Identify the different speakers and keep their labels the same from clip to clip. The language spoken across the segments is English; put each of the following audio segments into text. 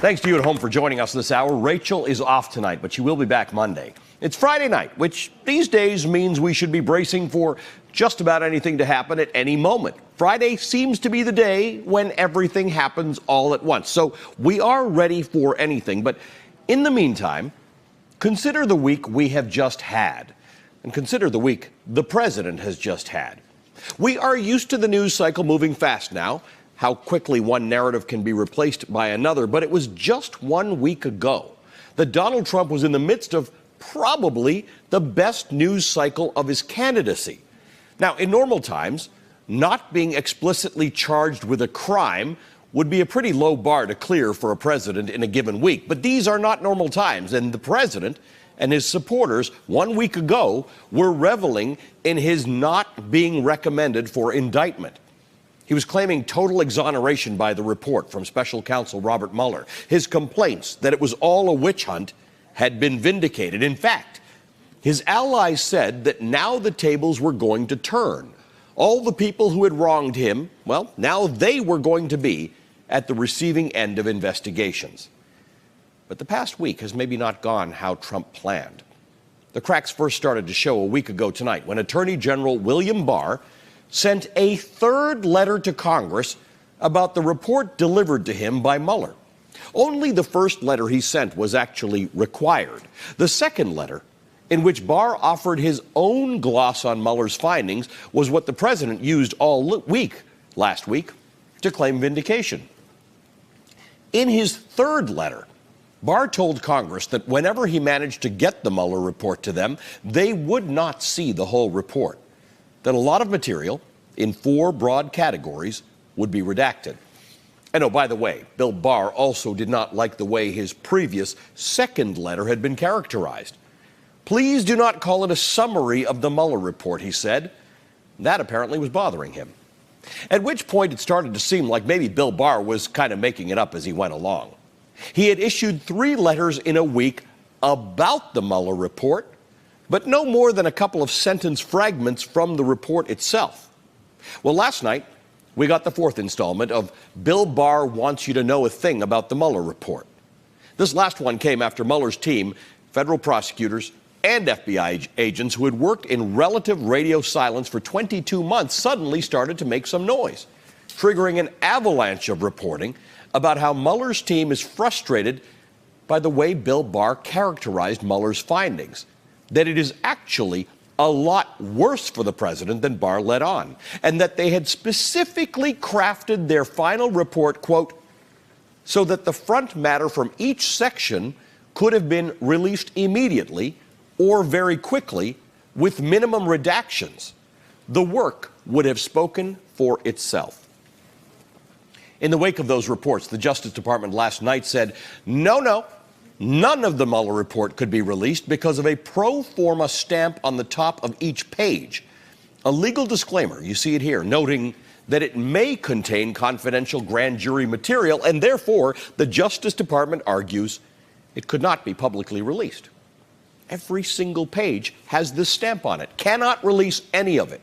Speaker 1: Thanks to you at home for joining us this hour. Rachel is off tonight, but she will be back Monday. It's Friday night, which these days means we should be bracing for just about anything to happen at any moment. Friday seems to be the day when everything happens all at once. So we are ready for anything. But in the meantime, consider the week we have just had. And consider the week the president has just had. We are used to the news cycle moving fast now, how quickly one narrative can be replaced by another. But it was just 1 week ago that Donald Trump was in the midst of probably the best news cycle of his candidacy. Now, in normal times, not being explicitly charged with a crime would be a pretty low bar to clear for a president in a given week. But these are not normal times, and the president and his supporters 1 week ago were reveling in his not being recommended for indictment. He was claiming total exoneration by the report from special counsel Robert Mueller. His complaints that it was all a witch hunt had been vindicated. In fact, his allies said that now the tables were going to turn. All the people who had wronged him, well, now they were going to be at the receiving end of investigations. But the past week has maybe not gone how Trump planned. The cracks first started to show a week ago tonight when Attorney General William Barr sent a third letter to Congress about the report delivered to him by Mueller. Only the first letter he sent was actually required. The second letter, in which Barr offered his own gloss on Mueller's findings, was what the president used all week last week to claim vindication. In his third letter, Barr told Congress that whenever he managed to get the Mueller report to them, they would not see the whole report, that a lot of material in 4 broad categories would be redacted. And oh, by the way, Bill Barr also did not like the way his previous second letter had been characterized. Please do not call it a summary of the Mueller report, he said. That apparently was bothering him. At which point it started to seem like maybe Bill Barr was kind of making it up as he went along. He had issued 3 letters in a week about the Mueller report, but no more than a couple of sentence fragments from the report itself. Well, last night, we got the 4th installment of Bill Barr Wants You to Know a Thing About the Mueller Report. This last one came after Mueller's team, federal prosecutors, and FBI agents who had worked in relative radio silence for 22 months suddenly started to make some noise, triggering an avalanche of reporting about how Mueller's team is frustrated by the way Bill Barr characterized Mueller's findings, that it is actually a lot worse for the president than Barr let on, and that they had specifically crafted their final report, quote, so that the front matter from each section could have been released immediately or very quickly with minimum redactions. The work would have spoken for itself. In the wake of those reports, the Justice Department last night said, no, none of the Mueller report could be released because of a pro forma stamp on the top of each page. A legal disclaimer, you see it here, noting that it may contain confidential grand jury material, and therefore the Justice Department argues it could not be publicly released. Every single page has this stamp on it. Cannot release any of it.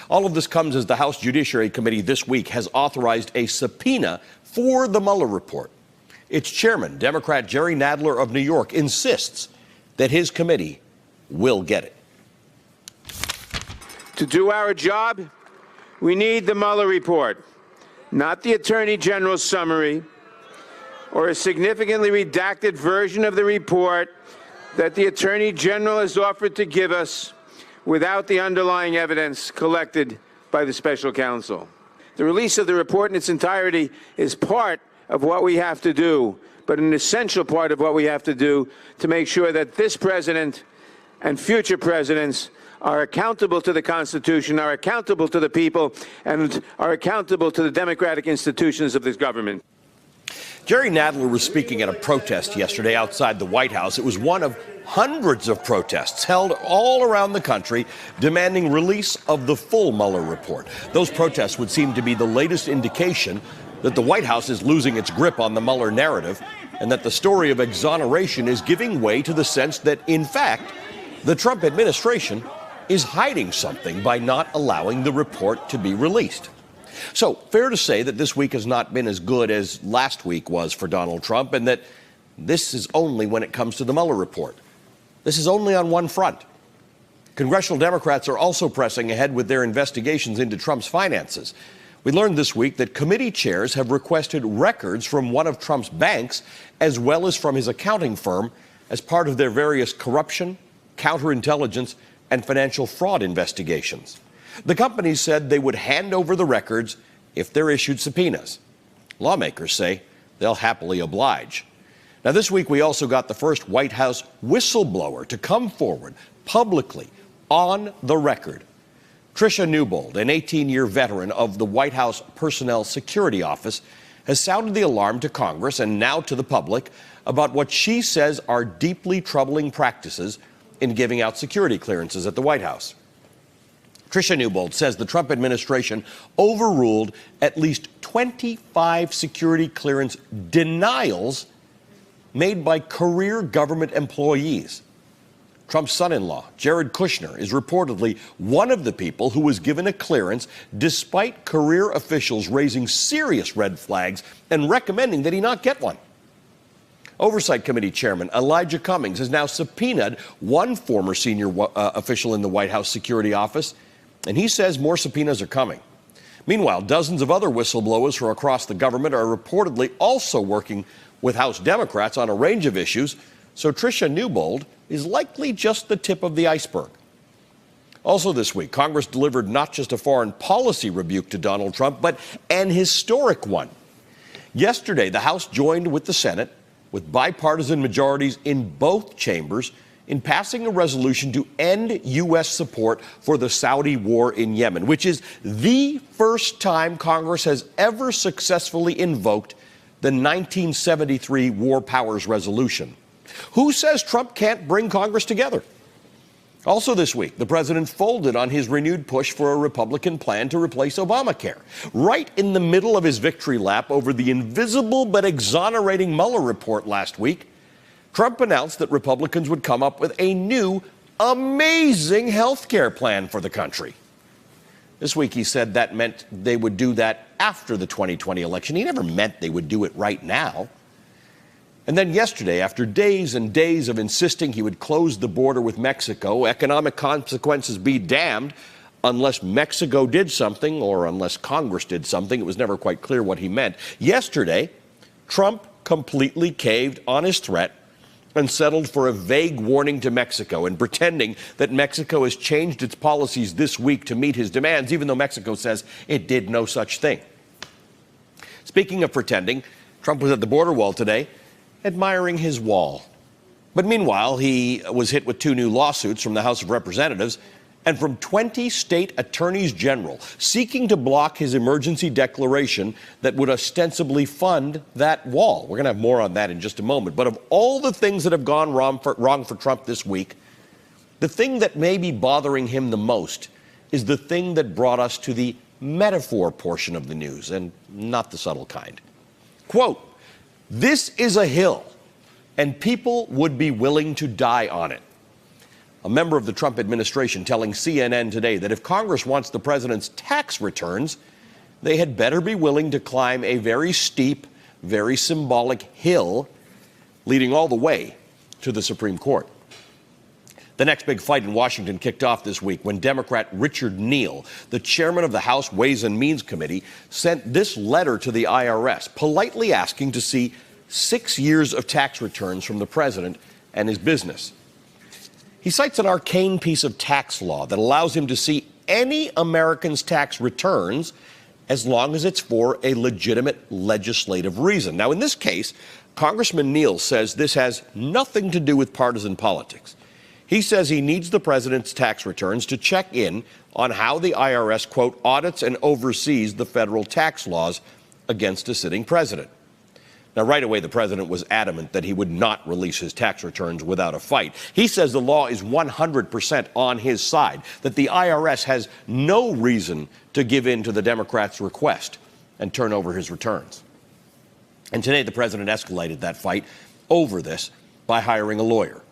Speaker 1: All of this comes as the House Judiciary Committee this week has authorized a subpoena for the Mueller report. Its chairman, Democrat Jerry Nadler of New York, insists that his committee will get it.
Speaker 2: To do our job, we need the Mueller report, not the Attorney General's summary or a significantly redacted version of the report that the Attorney General has offered to give us without the underlying evidence collected by the special counsel. The release of the report in its entirety is part of what we have to do, but an essential part of what we have to do to make sure that this president and future presidents are accountable to the Constitution, are accountable to the people, and are accountable to the democratic institutions of this government.
Speaker 1: Jerry Nadler was speaking at a protest yesterday outside the White House. It was one of hundreds of protests held all around the country demanding release of the full Mueller report. Those protests would seem to be the latest indication that the White House is losing its grip on the Mueller narrative and that the story of exoneration is giving way to the sense that, in fact, the Trump administration is hiding something by not allowing the report to be released. So, fair to say that this week has not been as good as last week was for Donald Trump, and that this is only when it comes to the Mueller report. This is only on one front. Congressional Democrats are also pressing ahead with their investigations into Trump's finances. We learned this week that committee chairs have requested records from one of Trump's banks as well as from his accounting firm as part of their various corruption, counterintelligence, and financial fraud investigations. The companies said they would hand over the records if they're issued subpoenas. Lawmakers say they'll happily oblige. Now, this week we also got the first White House whistleblower to come forward publicly on the record. Tricia Newbold, an 18-year veteran of the White House Personnel Security Office, has sounded the alarm to Congress and now to the public about what she says are deeply troubling practices in giving out security clearances at the White House. Tricia Newbold says the Trump administration overruled at least 25 security clearance denials made by career government employees. Trump's son-in-law, Jared Kushner, is reportedly one of the people who was given a clearance despite career officials raising serious red flags and recommending that he not get one. Oversight Committee Chairman Elijah Cummings has now subpoenaed one former senior official in the White House Security Office, and he says more subpoenas are coming. Meanwhile, dozens of other whistleblowers from across the government are reportedly also working with House Democrats on a range of issues, so Tricia Newbold is likely just the tip of the iceberg. Also this week, Congress delivered not just a foreign policy rebuke to Donald Trump, but an historic one. Yesterday, the House joined with the Senate, with bipartisan majorities in both chambers, in passing a resolution to end U.S. support for the Saudi war in Yemen, which is the first time Congress has ever successfully invoked the 1973 War Powers Resolution. Who says Trump can't bring Congress together? Also this week, the president folded on his renewed push for a Republican plan to replace Obamacare. Right in the middle of his victory lap over the invisible but exonerating Mueller report last week, Trump announced that Republicans would come up with a new, amazing health care plan for the country. This week he said that meant they would do that after the 2020 election. He never meant they would do it right now. And then yesterday, after days and days of insisting he would close the border with Mexico, economic consequences be damned, unless Mexico did something or unless Congress did something, it was never quite clear what he meant. Yesterday, Trump completely caved on his threat and settled for a vague warning to Mexico and pretending that Mexico has changed its policies this week to meet his demands, even though Mexico says it did no such thing. Speaking of pretending, Trump was at the border wall today, admiring his wall. But meanwhile, he was hit with 2 new lawsuits from the House of Representatives and from 20 state attorneys general seeking to block his emergency declaration that would ostensibly fund that wall. We're going to have more on that in just a moment. But of all the things that have gone wrong for Trump this week, the thing that may be bothering him the most is the thing that brought us to the metaphor portion of the news, and not the subtle kind. Quote, "This is a hill, and people would be willing to die on it." A member of the Trump administration telling CNN today that if Congress wants the president's tax returns, they had better be willing to climb a very steep, very symbolic hill leading all the way to the Supreme Court. The next big fight in Washington kicked off this week when Democrat Richard Neal, the chairman of the House Ways and Means Committee, sent this letter to the IRS, politely asking to see 6 years of tax returns from the president and his business. He cites an arcane piece of tax law that allows him to see any American's tax returns as long as it's for a legitimate legislative reason. Now, in this case, Congressman Neal says this has nothing to do with partisan politics. He says he needs the president's tax returns to check in on how the IRS, quote, audits and oversees the federal tax laws against a sitting president. Now, right away, the president was adamant that he would not release his tax returns without a fight. He says the law is 100% on his side, that the IRS has no reason to give in to the Democrats' request and turn over his returns. And today, the president escalated that fight over this by hiring a lawyer.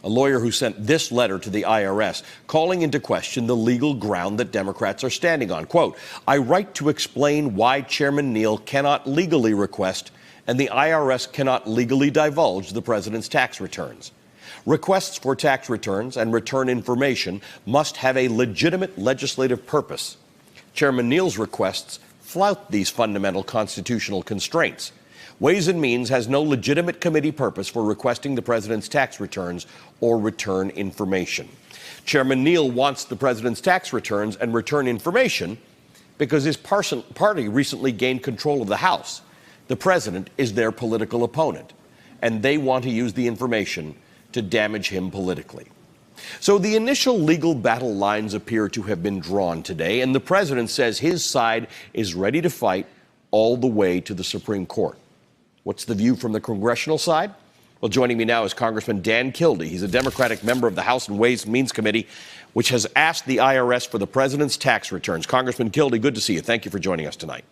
Speaker 1: a lawyer who sent this letter to the IRS, calling into question the legal ground that Democrats are standing on. Quote, I write to explain why Chairman Neal cannot legally request and the IRS cannot legally divulge the president's tax returns. Requests for tax returns and return information must have a legitimate legislative purpose. Chairman Neal's requests flout these fundamental constitutional constraints. Ways and Means has no legitimate committee purpose for requesting the president's tax returns or return information. Chairman Neal wants the president's tax returns and return information because his party recently gained control of the House. The president is their political opponent, and they want to use the information to damage him politically. So the initial legal battle lines appear to have been drawn today, and the president says his side is ready to fight all the way to the Supreme Court. What's the view from the congressional side? Well, joining me now is Congressman Dan Kildee. He's a Democratic member of the House and Ways and Means Committee, which has asked the IRS for the president's tax returns. Congressman Kildee, good to see you. Thank you for joining us tonight.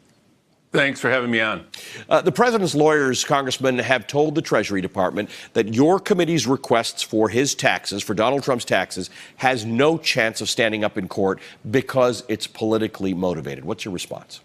Speaker 3: Thanks for having me on.
Speaker 1: The president's lawyers, Congressman, have told the Treasury Department that your committee's requests for his taxes, for Donald Trump's taxes, has no chance of standing up in court because it's politically motivated. What's your response?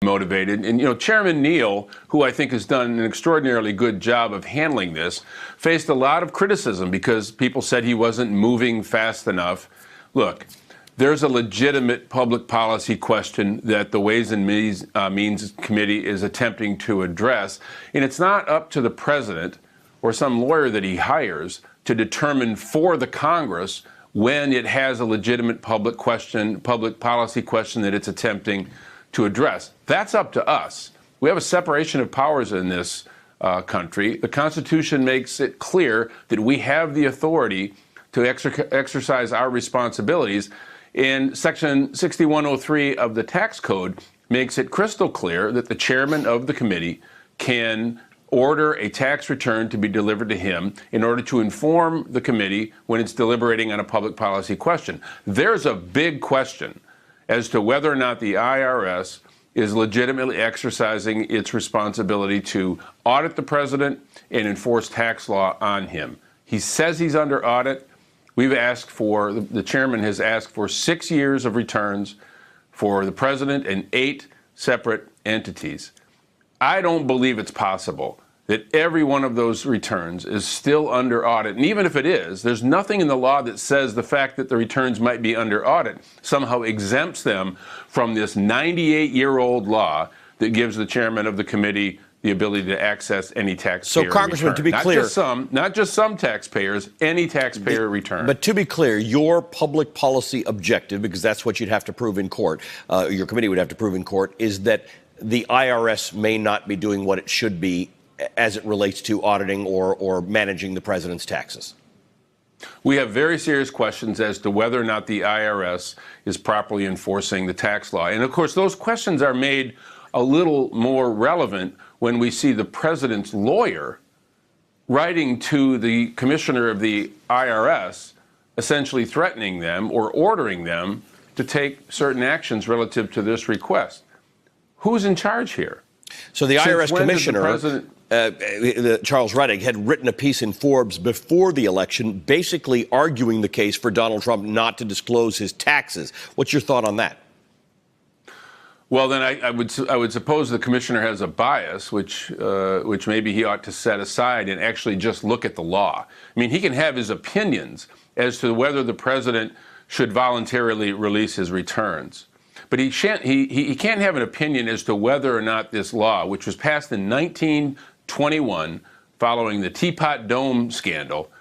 Speaker 3: Motivated. And, Chairman Neal, who I think has done an extraordinarily good job of handling this, faced a lot of criticism because people said he wasn't moving fast enough. Look, there's a legitimate public policy question that the Ways and Means Committee is attempting to address, and it's not up to the president or some lawyer that he hires to determine for the Congress when it has a legitimate public policy question that it's attempting to address. That's up to us. We have a separation of powers in this country. The Constitution makes it clear that we have the authority to exercise our responsibilities. And Section 6103 of the tax code makes it crystal clear that the chairman of the committee can order a tax return to be delivered to him in order to inform the committee when it's deliberating on a public policy question. There's a big question as to whether or not the IRS is legitimately exercising its responsibility to audit the president and enforce tax law on him. He says he's under audit. We've asked for, the chairman has asked for 6 years of returns for the president and 8 separate entities. I don't believe it's possible that every one of those returns is still under audit. And even if it is, there's nothing in the law that says the fact that the returns might be under audit somehow exempts them from this 98-year-old law that gives the chairman of the committee the ability to access any taxpayer.
Speaker 1: So, Congressman,
Speaker 3: return.
Speaker 1: to be clear,
Speaker 3: not just some taxpayers, any taxpayer return.
Speaker 1: But to be clear, your public policy objective, because that's what you'd have to prove in court, your committee would have to prove in court, is that the IRS may not be doing what it should be as it relates to auditing or managing the president's taxes.
Speaker 3: We have very serious questions as to whether or not the IRS is properly enforcing the tax law. And of course, those questions are made a little more relevant when we see the president's lawyer writing to the commissioner of the IRS, essentially threatening them or ordering them to take certain actions relative to this request. Who's in charge here?
Speaker 1: So the IRS commissioner, Charles Rettig, had written a piece in Forbes before the election basically arguing the case for Donald Trump not to disclose his taxes. What's your thought on that?
Speaker 3: Well, then I would suppose the commissioner has a bias, which maybe he ought to set aside and actually just look at the law. I mean, he can have his opinions as to whether the president should voluntarily release his returns, but he can't have an opinion as to whether or not this law, which was passed in 1921 following the Teapot Dome scandal,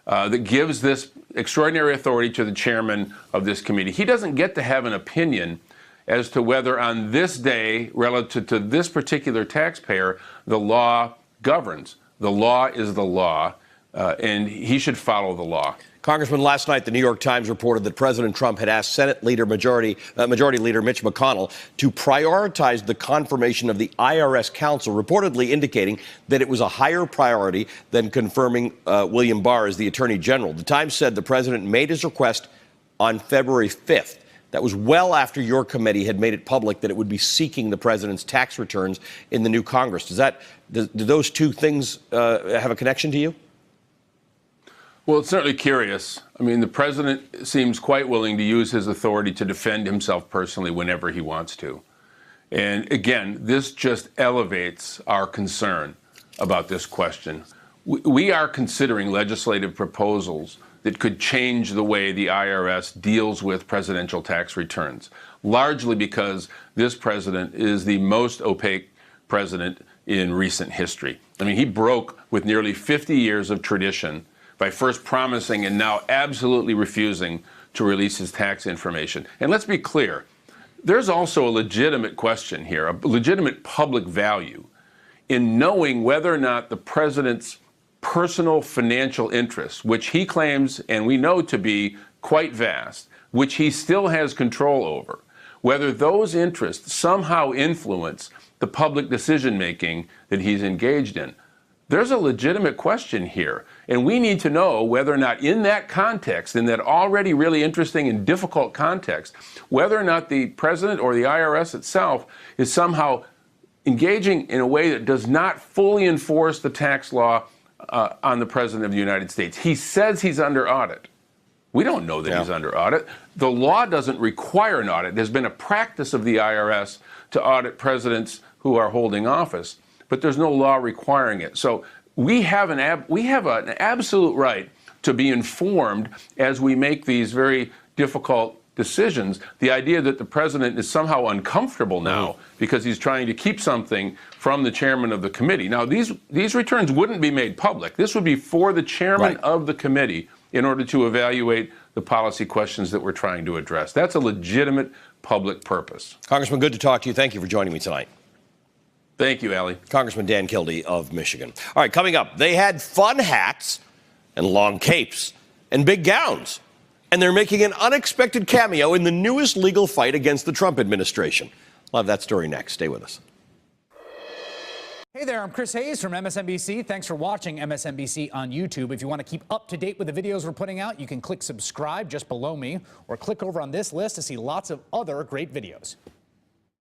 Speaker 3: that gives this extraordinary authority to the chairman of this committee. He doesn't get to have an opinion as to whether on this day, relative to this particular taxpayer, the law governs. The law is the law, and he should follow the law.
Speaker 1: Congressman, last night the New York Times reported that President Trump had asked Senate Majority Leader Mitch McConnell to prioritize the confirmation of the IRS counsel, reportedly indicating that it was a higher priority than confirming William Barr as the Attorney General. The Times said the president made his request on February 5th. That was well after your committee had made it public that it would be seeking the president's tax returns in the new Congress. Do those two things have a connection to you?
Speaker 3: Well, it's certainly curious. I mean, the president seems quite willing to use his authority to defend himself personally whenever he wants to. And again, this just elevates our concern about this question. We are considering legislative proposals that could change the way the IRS deals with presidential tax returns, largely because this president is the most opaque president in recent history. I mean, he broke with nearly 50 years of tradition by first promising and now absolutely refusing to release his tax information. And let's be clear, there's also a legitimate question here, a legitimate public value in knowing whether or not the president's personal financial interests, which he claims and we know to be quite vast, which he still has control over, whether those interests somehow influence the public decision-making that he's engaged in. There's a legitimate question here, and we need to know whether or not in that context, in that already really interesting and difficult context, whether or not the president or the IRS itself is somehow engaging in a way that does not fully enforce the tax law on the president of the United States. He says he's under audit. We don't know that he's under audit. The law doesn't require an audit. There's been a practice of the IRS to audit presidents who are holding office, but there's no law requiring it. So we have an absolute right to be informed as we make these very difficult decisions. The idea that the president is somehow uncomfortable now because he's trying to keep something from the chairman of the committee. Now, these returns wouldn't be made public. This would be for the chairman of the committee in order to evaluate the policy questions that we're trying to address. That's a legitimate public purpose.
Speaker 1: Congressman, good to talk to you. Thank you for joining me tonight.
Speaker 3: Thank you, Ali.
Speaker 1: Congressman Dan Kildee of Michigan. All right, coming up, they had fun hats and long capes and big gowns, and they're making an unexpected cameo in the newest legal fight against the Trump administration. We'll have that story next. Stay with us.
Speaker 4: Hey there, I'm Chris Hayes from MSNBC. Thanks for watching MSNBC on YouTube. If you want to keep up to date with the videos we're putting out, you can click subscribe just below me or click over on this list to see lots of other great videos.